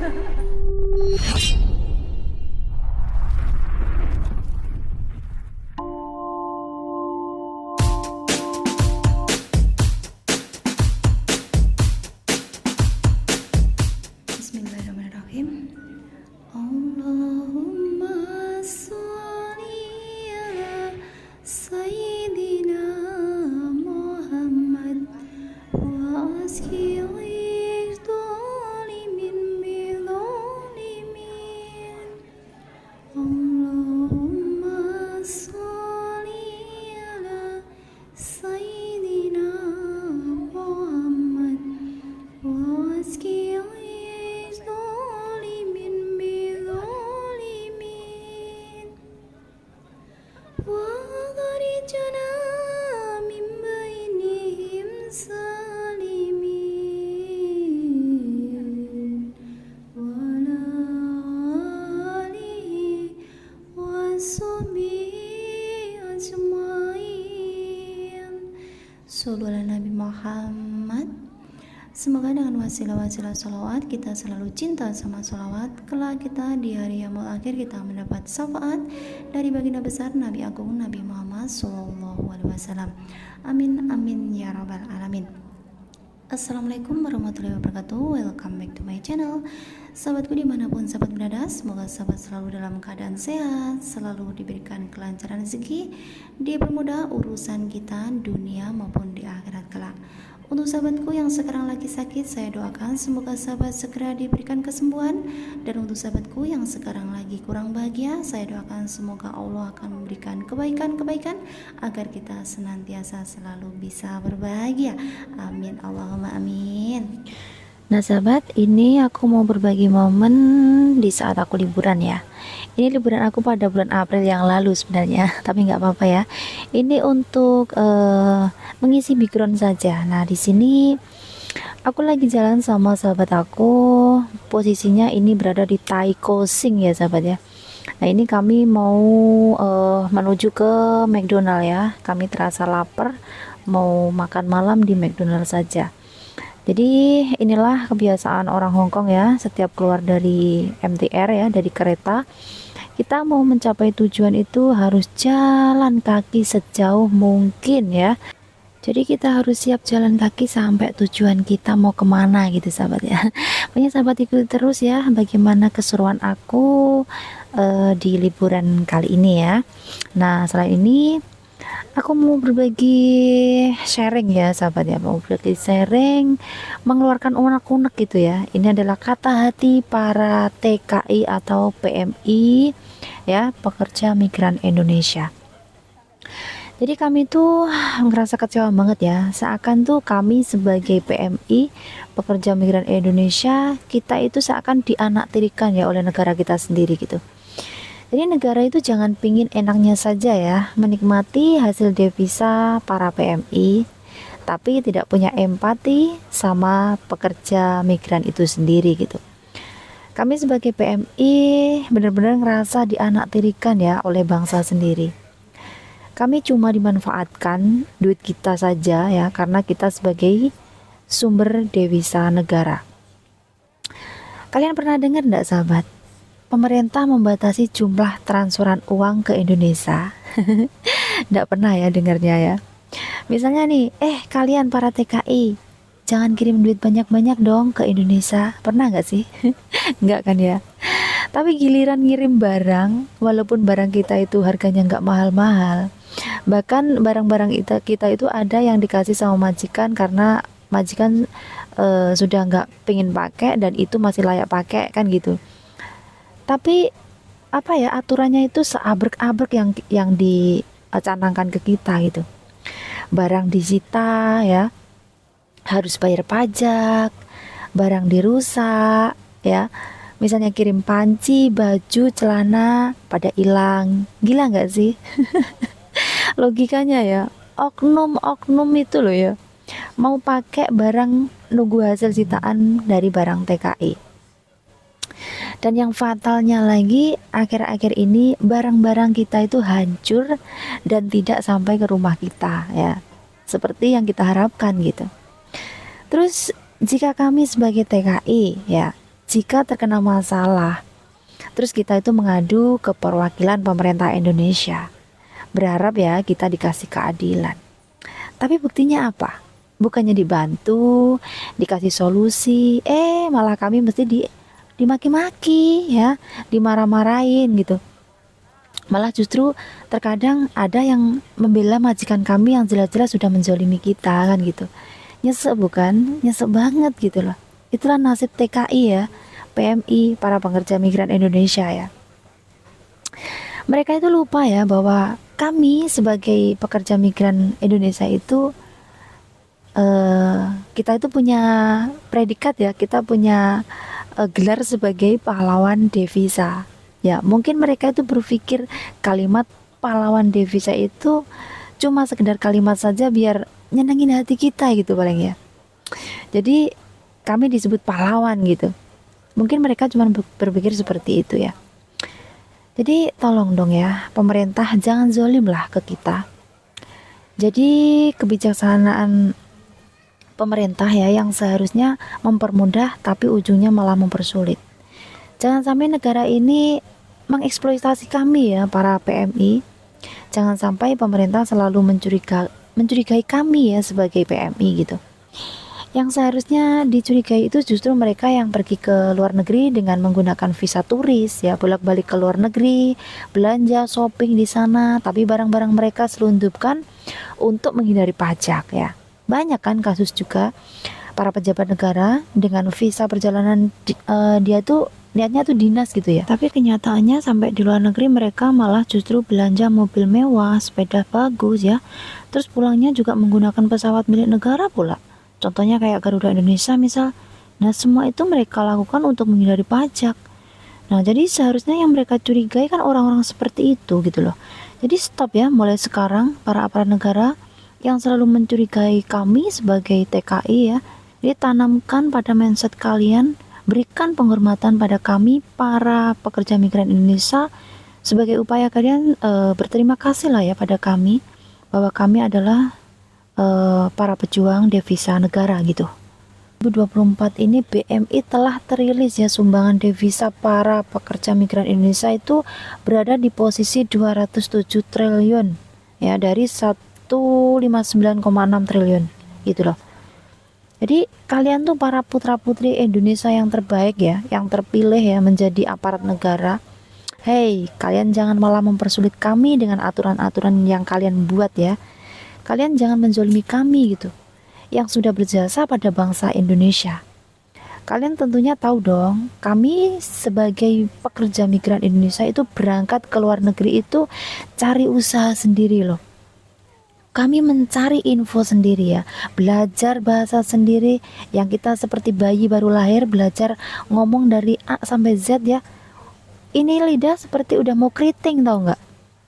Bismillahirrahmanirrahim. Allahumma sholli ala Sayyidina Muhammad wa aski dhalimin bidhalimin. Allahumma sholli ala Sayyidina Muhammad wa aski وأخرجنا من بينهم سالمين وعلى آله وصحبه أجمعين. Sallu ala Nabi Muhammad. Semoga dengan wasilah-wasilah sholawat kita selalu cinta sama sholawat. Kelak kita di hari yaumul akhir kita mendapat syafaat dari baginda besar Nabi Agung Nabi Muhammad Sallallahu Alaihi Wasallam. Amin amin ya rabbal alamin. Assalamualaikum warahmatullahi wabarakatuh. Welcome back to my channel. Sahabatku dimanapun sahabat berada, semoga sahabat selalu dalam keadaan sehat, selalu diberikan kelancaran rezeki, dipermudah urusan kita dunia maupun di akhirat kelak. Untuk sahabatku yang sekarang lagi sakit, saya doakan semoga sahabat segera diberikan kesembuhan. Dan untuk sahabatku yang sekarang lagi kurang bahagia, saya doakan semoga Allah akan memberikan kebaikan-kebaikan agar kita senantiasa selalu bisa berbahagia. Amin Allahumma amin. Nah sahabat, ini aku mau berbagi momen di saat aku liburan ya. Ini liburan aku pada bulan April yang lalu sebenarnya, tapi nggak apa-apa ya. Ini untuk mengisi background saja. Nah di sini aku lagi jalan sama sahabat aku. Posisinya ini berada di Taiko Sing ya sahabat ya. Nah ini kami mau menuju ke McDonald ya. Kami terasa lapar, mau makan malam di McDonald saja. Jadi inilah kebiasaan orang Hongkong ya, setiap keluar dari MTR ya, dari kereta, kita mau mencapai tujuan itu harus jalan kaki sejauh mungkin ya. Jadi kita harus siap jalan kaki sampai tujuan kita mau kemana gitu sahabat ya. Pokoknya sahabat ikuti terus ya bagaimana keseruan aku di liburan kali ini ya. Nah selain ini aku mau berbagi sharing ya sahabat ya, mau berbagi sharing mengeluarkan unek-unek gitu ya. Ini adalah kata hati para TKI atau PMI ya, pekerja migran Indonesia. Jadi kami tuh ngerasa kecewa banget ya, seakan tuh kami sebagai PMI pekerja migran Indonesia, kita itu seakan dianaktirikan ya oleh negara kita sendiri gitu. Jadi negara itu jangan pingin enaknya saja ya, menikmati hasil devisa para PMI, tapi tidak punya empati sama pekerja migran itu sendiri gitu. Kami sebagai PMI benar-benar ngerasa dianaktirikan ya oleh bangsa sendiri. Kami cuma dimanfaatkan duit kita saja ya, karena kita sebagai sumber devisa negara. Kalian pernah dengar enggak sahabat? Pemerintah membatasi jumlah transferan uang ke Indonesia. Nggak pernah ya dengarnya ya. Misalnya nih, kalian para TKI, jangan kirim duit banyak-banyak dong ke Indonesia. Pernah nggak sih? Nggak kan ya. Tapi giliran ngirim barang, walaupun barang kita itu harganya nggak mahal-mahal, bahkan barang-barang kita itu ada yang dikasih sama majikan karena majikan sudah nggak pengen pakai dan itu masih layak pakai kan gitu. Tapi apa ya, aturannya itu seabrek-abrek yang dicanangkan ke kita gitu. Barang disita ya, harus bayar pajak, barang dirusak ya. Misalnya kirim panci, baju, celana pada hilang. Gila nggak sih? Logikanya ya, oknum itu loh ya, mau pakai barang nunggu hasil sitaan dari barang TKI. Dan yang fatalnya lagi, akhir-akhir ini barang-barang kita itu hancur dan tidak sampai ke rumah kita ya, seperti yang kita harapkan gitu. Terus jika kami sebagai TKI ya, jika terkena masalah, terus kita itu mengadu ke perwakilan pemerintah Indonesia, berharap ya kita dikasih keadilan. Tapi buktinya apa? Bukannya dibantu, dikasih solusi, malah kami mesti dimaki-maki ya, dimarah-marahin gitu. Malah justru terkadang ada yang membela majikan kami yang jelas-jelas sudah menzolimi kita kan gitu. Nyesek bukan? Nyesek banget gitu loh. Itulah nasib TKI ya, PMI, para pekerja migran Indonesia ya. Mereka itu lupa ya bahwa kami sebagai pekerja migran Indonesia itu kita itu punya predikat ya, kita punya gelar sebagai pahlawan devisa. Ya, mungkin mereka itu berpikir kalimat pahlawan devisa itu cuma sekedar kalimat saja biar nyenengin hati kita gitu paling ya. Jadi kami disebut pahlawan gitu. Mungkin mereka cuma berpikir seperti itu ya. Jadi tolong dong ya, pemerintah jangan zolim lah ke kita. Jadi kebijaksanaan pemerintah ya yang seharusnya mempermudah tapi ujungnya malah mempersulit. Jangan sampai negara ini mengeksploitasi kami ya, para PMI. Jangan sampai pemerintah selalu mencurigai kami ya sebagai PMI gitu. Yang seharusnya dicurigai itu justru mereka yang pergi ke luar negeri dengan menggunakan visa turis ya, bolak-balik ke luar negeri, belanja, shopping di sana, tapi barang-barang mereka selundupkan untuk menghindari pajak ya. Banyak kan kasus juga para pejabat negara dengan visa perjalanan dia tuh niatnya tuh dinas gitu ya, tapi kenyataannya sampai di luar negeri mereka malah justru belanja mobil mewah, sepeda bagus ya, terus pulangnya juga menggunakan pesawat milik negara pula, contohnya kayak Garuda Indonesia misal. Nah semua itu mereka lakukan untuk menghindari pajak. Nah jadi seharusnya yang mereka curigai kan orang-orang seperti itu gitu loh. Jadi stop ya mulai sekarang para aparat negara yang selalu mencurigai kami sebagai TKI ya. Jadi tanamkan pada mindset kalian, berikan penghormatan pada kami para pekerja migran Indonesia sebagai upaya kalian berterima kasih lah ya pada kami bahwa kami adalah para pejuang devisa negara gitu. 2024 ini BMI telah terilis ya sumbangan devisa para pekerja migran Indonesia itu berada di posisi 207 triliun ya dari 159,6 triliun gitu loh. Jadi kalian tuh para putra-putri Indonesia yang terbaik ya, yang terpilih ya menjadi aparat negara. Hey, kalian jangan malah mempersulit kami dengan aturan-aturan yang kalian buat ya. Kalian jangan menzolimi kami gitu, yang sudah berjasa pada bangsa Indonesia. Kalian tentunya tahu dong, kami sebagai pekerja migran Indonesia itu berangkat ke luar negeri itu cari usaha sendiri loh. Kami mencari info sendiri ya, belajar bahasa sendiri, yang kita seperti bayi baru lahir belajar ngomong dari A sampai Z ya. Ini lidah seperti udah mau keriting tau nggak?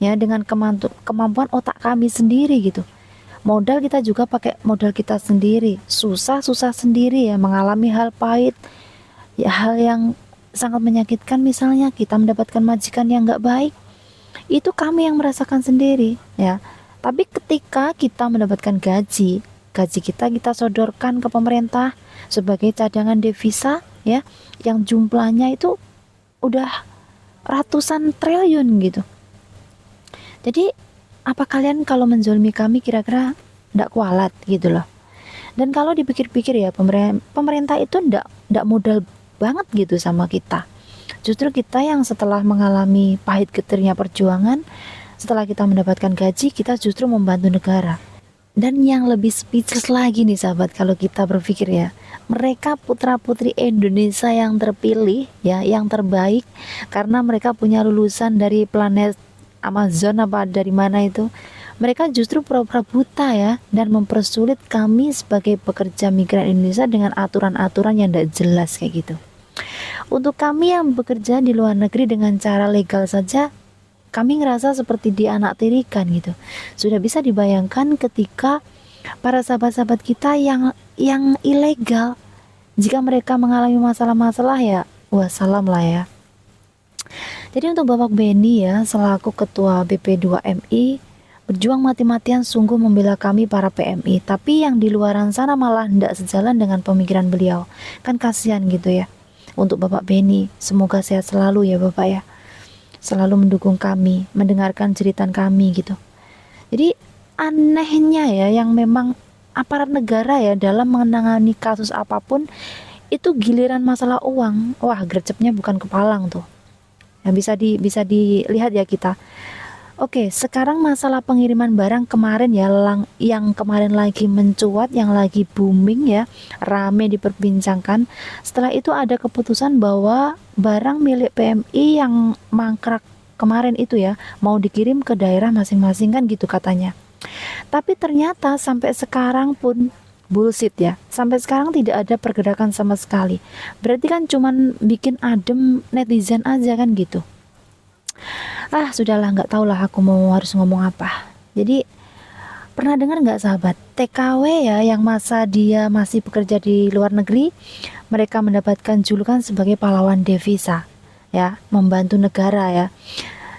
Ya dengan kemampuan otak kami sendiri gitu. Modal kita juga pakai modal kita sendiri, susah sendiri ya, mengalami hal pahit, ya hal yang sangat menyakitkan misalnya kita mendapatkan majikan yang nggak baik, itu kami yang merasakan sendiri ya. Tapi ketika kita mendapatkan gaji kita sodorkan ke pemerintah sebagai cadangan devisa ya, yang jumlahnya itu udah ratusan triliun gitu. Jadi apa kalian kalau menzolimi kami kira-kira ndak kualat gitu loh. Dan kalau dipikir-pikir ya pemerintah itu ndak modal banget gitu sama kita. Justru kita yang setelah mengalami pahit getirnya perjuangan, setelah kita mendapatkan gaji, kita justru membantu negara. Dan yang lebih speechless lagi nih sahabat, kalau kita berpikir ya, mereka putra-putri Indonesia yang terpilih ya, yang terbaik, karena mereka punya lulusan dari planet Amazon apa dari mana itu. Mereka justru pura-pura buta ya, dan mempersulit kami sebagai pekerja migran Indonesia dengan aturan-aturan yang tidak jelas kayak gitu. Untuk kami yang bekerja di luar negeri dengan cara legal saja, kami ngerasa seperti dianaktirikan gitu. Sudah bisa dibayangkan ketika para sahabat-sahabat kita yang ilegal, jika mereka mengalami masalah-masalah ya, wassalam lah ya. Jadi untuk Bapak Beni ya, selaku Ketua BP2MI, berjuang mati-matian sungguh membela kami para PMI. Tapi yang di luaran sana malah tidak sejalan dengan pemikiran beliau. Kan kasihan gitu ya. untuk Bapak Beni. Semoga sehat selalu ya Bapak ya, selalu mendukung kami, mendengarkan jeritan kami gitu. Jadi anehnya ya, yang memang aparat negara ya dalam menangani kasus apapun itu giliran masalah uang, wah gercepnya bukan kepalang tuh. Yang bisa dilihat ya kita. Oke, sekarang masalah pengiriman barang kemarin ya, yang kemarin lagi mencuat, yang lagi booming ya, rame diperbincangkan. Setelah itu ada keputusan bahwa barang milik PMI yang mangkrak kemarin itu ya, mau dikirim ke daerah masing-masing kan gitu katanya. Tapi ternyata sampai sekarang pun bullshit ya. Sampai sekarang tidak ada pergerakan sama sekali. Berarti kan cuman bikin adem netizen aja kan gitu. Sudahlah, nggak tahulah aku mau harus ngomong apa. Jadi pernah dengar nggak sahabat, TKW ya yang masa dia masih bekerja di luar negeri, mereka mendapatkan julukan sebagai pahlawan devisa ya, membantu negara ya.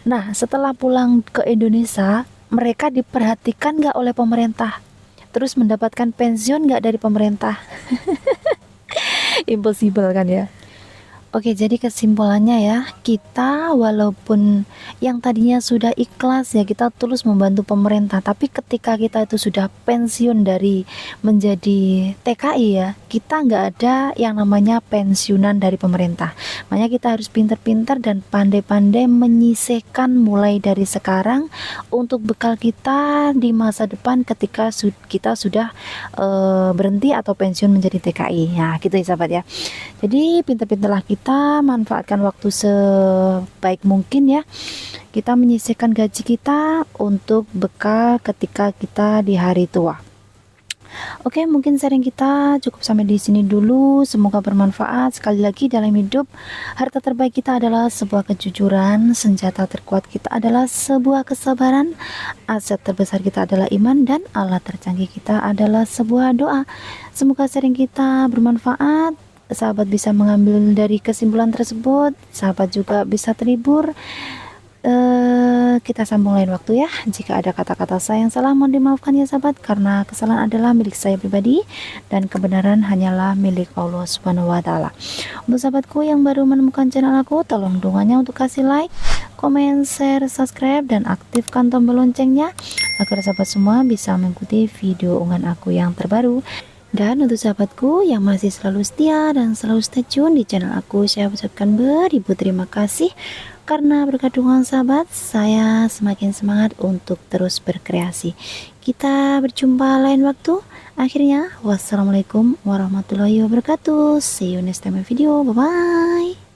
Nah, setelah pulang ke Indonesia, mereka diperhatikan nggak oleh pemerintah? Terus mendapatkan pensiun nggak dari pemerintah? Impossible kan ya. Oke, jadi kesimpulannya ya, kita walaupun yang tadinya sudah ikhlas ya, kita tulus membantu pemerintah, tapi ketika kita itu sudah pensiun dari menjadi TKI ya, kita nggak ada yang namanya pensiunan dari pemerintah. Makanya kita harus pintar-pintar dan pandai-pandai menyisihkan mulai dari sekarang untuk bekal kita di masa depan ketika kita sudah berhenti atau pensiun menjadi TKI. Nah, gitu ya sahabat ya. Jadi pintar-pintarlah kita manfaatkan waktu sebaik mungkin ya. Kita menyisihkan gaji kita untuk bekal ketika kita di hari tua. Oke, mungkin sharing kita cukup sampai di sini dulu. Semoga bermanfaat. Sekali lagi, dalam hidup, harta terbaik kita adalah sebuah kejujuran, senjata terkuat kita adalah sebuah kesabaran, aset terbesar kita adalah iman, dan alat tercanggih kita adalah sebuah doa. Semoga sharing kita bermanfaat. Sahabat bisa mengambil dari kesimpulan tersebut, sahabat juga bisa terhibur. Kita sambung lain waktu ya. Jika ada kata-kata saya yang salah, mohon dimaafkan ya sahabat, karena kesalahan adalah milik saya pribadi dan kebenaran hanyalah milik Allah Subhanahu wa taala. Untuk sahabatku yang baru menemukan channel aku, tolong doanya untuk kasih like, komen, share, subscribe, dan aktifkan tombol loncengnya agar sahabat semua bisa mengikuti video unggahan aku yang terbaru. Dan untuk sahabatku yang masih selalu setia dan selalu stay tune di channel aku, saya ucapkan beribu terima kasih. Karena berkat dukungan sahabat, saya semakin semangat untuk terus berkreasi. Kita berjumpa lain waktu. Akhirnya, wassalamualaikum warahmatullahi wabarakatuh. See you next time video. Bye-bye.